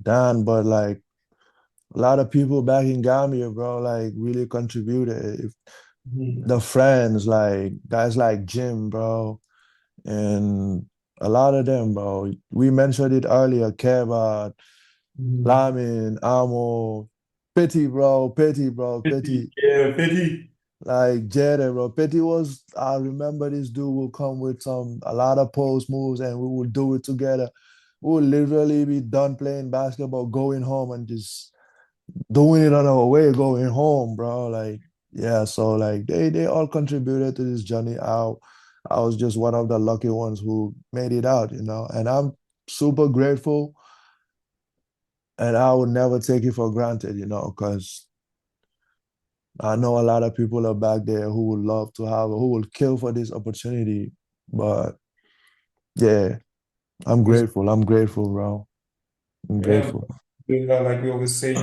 Dan, but like a lot of people back in Gambia, bro, like really contributed. If
Mhm.
the friends, like guys like Jim, bro, and a lot of them, bro. We mentioned it earlier, Kebba,
Mhm.
Lamin, Amo, Petty, bro,
Pity,
Petty.
yeah, pity.
Like Jere, bro. Petty was, I remember this dude will come with a lot of post moves and we will do it together. We will literally be done playing basketball, going home and just doing it on our way, going home, bro. Like, yeah, so like they all contributed to this journey. I was just one of the lucky ones who made it out, and I'm super grateful and I would never take it for granted, because I know a lot of people are back there who would love to have, who will kill for this opportunity. But yeah, I'm
It's,
grateful. I'm grateful, bro. I'm
yeah,
grateful.
like we always say,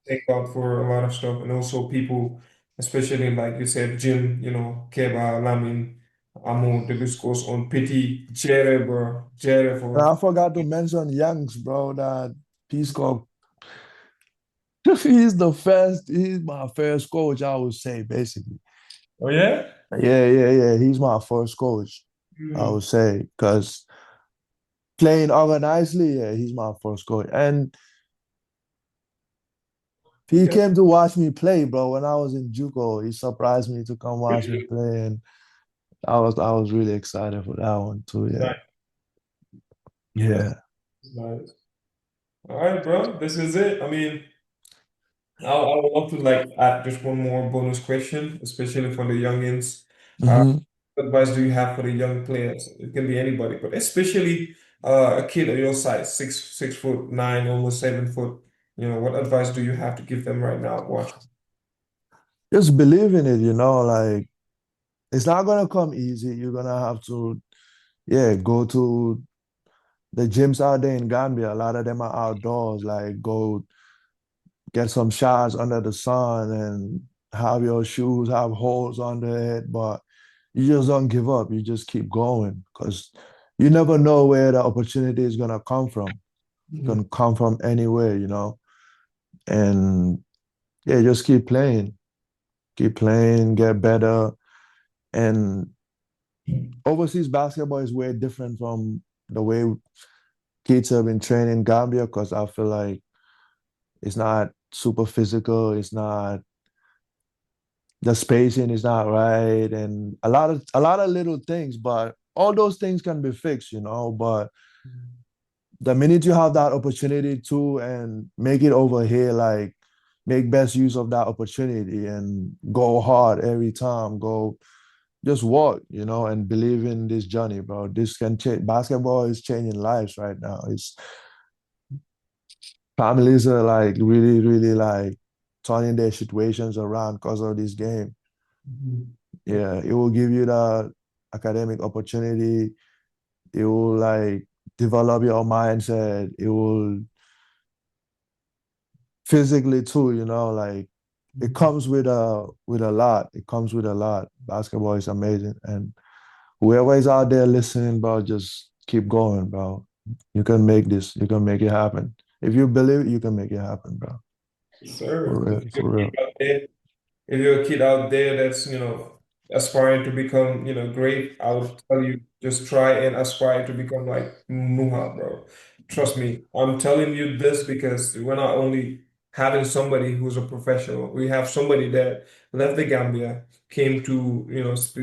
thank God for a lot of stuff, and also people, especially like you said, Jim, Keba, Lamin, Amo, the list goes on. Pity, Jere, bro, Jere
And
for.
I forgot to mention Yanks, bro, that Peace Corps. He's my first coach, I would say, basically.
Oh yeah.
Yeah. He's my first coach, I
Hmm.
would say. Because playing organizedly, yeah, he's my first coach. And he
Okay.
came to watch me play, bro. When I was in JUCO, he surprised me to come watch me play. And I was really excited for that one too. Yeah.
Nice,
Yeah.
nice. All right, bro. This is it. I mean, I would love to like add just one more bonus question, especially for the youngins.
Hmm.
What advice do you have for the young players? It can be anybody, but especially a kid of your size, 6'9", almost 7 foot. What advice do you have to give them right now? Watch.
Just believe in it, like it's not gonna come easy. You're gonna have to, yeah, go to the gyms out there in Gambia. A lot of them are outdoors, like go get some shots under the sun and have your shoes have holes under it, but you just don't give up. You just keep going because you never know where the opportunity is gonna come from. It
Mhm.
can come from anywhere, and yeah, just keep playing, get better. And overseas basketball is way different from the way kids have been trained in Gambia because I feel like it's not super physical. It's not the spacing is not right, and a lot of little things. But all those things can be fixed, But the minute you have that opportunity to and make it over here, like make best use of that opportunity and go hard every time. Go just walk, and believe in this journey, bro. This can change. Basketball is changing lives right now. It's families are like really, really like turning their situations around because of this game.
Mhm.
Yeah, it will give you the academic opportunity. It will like develop your mindset. It will physically too, like it comes with a lot. It comes with a lot. Basketball is amazing. And whoever is out there listening, bro, just keep going, bro. You can make this. You can make it happen. If you believe, you can make it happen, bro.
Yes,
For
sir.
real, for real.
If you're a kid out there that's, aspiring to become, great, I would tell you just try and aspire to become like Nuha, bro. Trust me, I'm telling you this because we're not only having somebody who's a professional, we have somebody that left the Gambia, came to,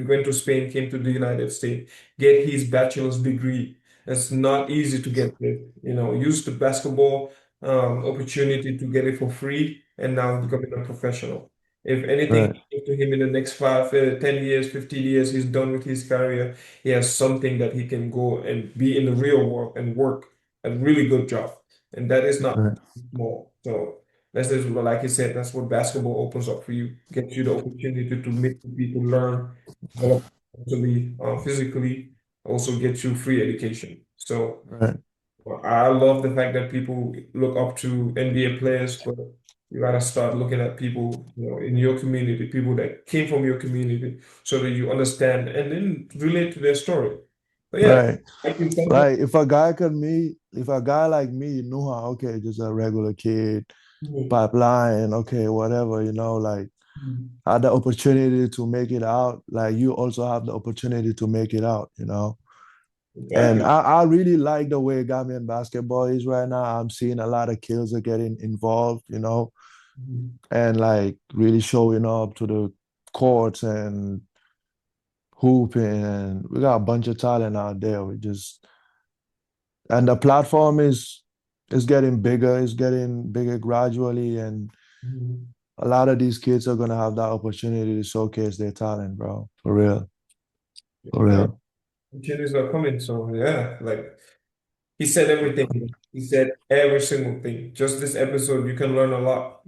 went to Spain, came to the United States, get his bachelor's degree. It's not easy to get it, use the basketball opportunity to get it for free and now becoming a professional. If anything
right,
happens to him in the next 10 years, 15 years, he's done with his career. He has something that he can go and be in the real world and work a really good job. And that is not
right,
small. So that's just, like you said, that's what basketball opens up for you, gets you the opportunity to meet people, learn, develop mentally, physically, also get you free education. So
right,
well, I love the fact that people look up to NBA players, but you gotta start looking at people, in your community, people that came from your community, so that you understand and then relate to their story. But yeah,
right.
I can central.
Like if a guy like me, Nuha, okay, just a regular kid,
Mhm.
pipeline, okay, whatever, like
Mhm.
had the opportunity to make it out, like you also have the opportunity to make it out. And
Exactly.
I really like the way Gambian basketball is right now. I'm seeing a lot of kids are getting involved,
Mhm.
and like really showing up to the courts and hooping. And we got a bunch of talent out there. And the platform is getting bigger, it's getting bigger gradually. And
Mhm.
a lot of these kids are gonna have that opportunity to showcase their talent, bro. For real. For
Yeah,
real.
opportunities are coming. So yeah, like he said everything. He said every single thing. Just this episode, you can learn a lot.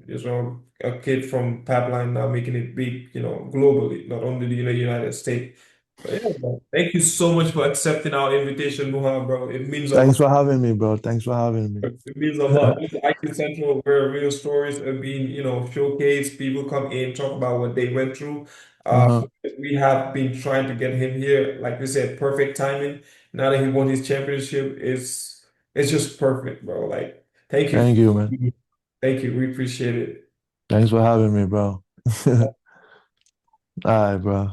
A kid from Pipeline now making it big, globally, not only the United States. But yeah, bro. Thank you so much for accepting our invitation, Muhammad, bro. It means a lot.
Thanks for having me, bro. Thanks for having me.
It means a lot. This is IQ Central, where real stories are being, showcased. People come in, talk about what they went through. Uh,
Uh-huh.
we have been trying to get him here. Like we said, perfect timing. Now that he won his championship, it's just perfect, bro. Like, thank you.
Thank you, man.
Thank you. We appreciate it.
Thanks for having me, bro. All right, bro.